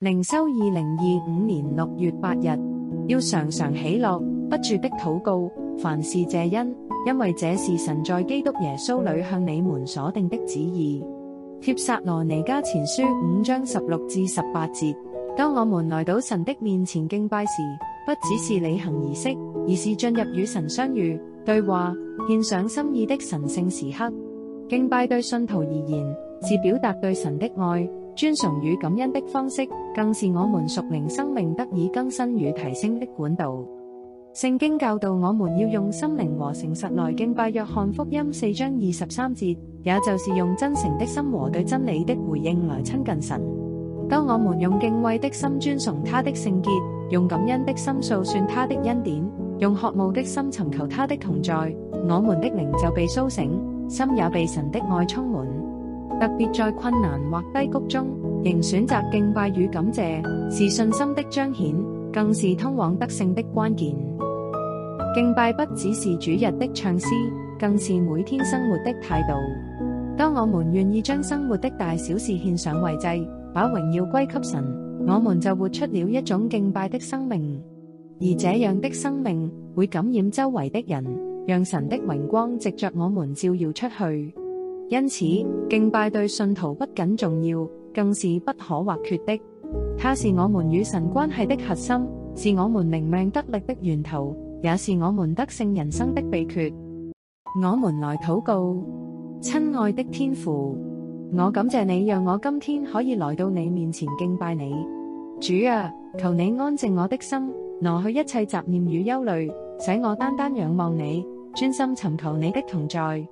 靈修2025年6月8日，要常常喜樂，不住的禱告，凡事謝恩，因為這是神在基督耶穌裏向你們所定的旨意。帖撒羅尼迦前書5章16至18節。當我們來到神的面前敬拜時，不只是履行儀式，而是進入與神相遇、對話、獻上心意的神聖時刻。敬拜對信徒而言，是表達對神的愛、尊崇與感恩的方式，更是我們屬靈生命得以更新與提升的管道。聖經教導我們要用心靈和誠實來敬拜，約翰福音4章23節，也就是用真誠的心和對真理的回應來親近神。當我們用敬畏的心尊崇他的聖潔，用感恩的心訴說他的恩典，用渴慕的心尋求他的同在，我們的靈就被甦醒，心也被神的愛充滿。特別在困難或低谷中，仍選擇敬拜與感謝，是信心的彰顯，更是通往得勝的關鍵。敬拜不只是主日的唱詩，更是每天生活的態度。當我們願意將生活的大小事獻上為祭，把榮耀歸給神，我們就活出了一種敬拜的生命，而這樣的生命會感染周圍的人，讓神的榮光藉着我們照耀出去。因此，敬拜對信徒不僅重要，更是不可或缺的。它是我們與神關係的核心，是我們靈命得力的源頭，也是我們得勝人生的秘訣。我們來禱告。親愛的天父，我感謝你讓我今天可以來到你面前敬拜你。主啊，求你安靜我的心，挪去一切雜念與憂慮，使我單單仰望你，專心尋求你的同在。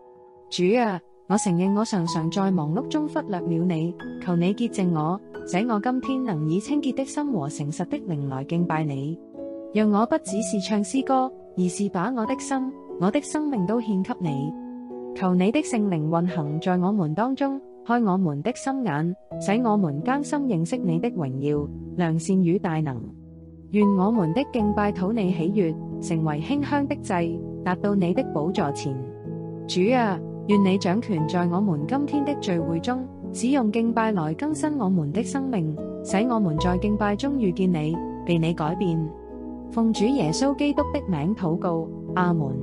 主啊，我承認我常常在忙碌中忽略了你，求你潔淨我，使我今天能以清潔的心和誠實的靈來敬拜你。讓我不只是唱詩歌，而是把我的心、我的生命都獻給你。求你的聖靈運行在我們當中，開我們的心眼，使我們更深認識你的榮耀、良善與大能。願我們的敬拜討你喜悅，成為馨香的祭，達到你的寶座前。主啊，願你掌權在我們今天的聚會中，使用敬拜來更新我們的生命，使我們在敬拜中遇見你，被你改變。奉主耶穌基督的名禱告，阿門。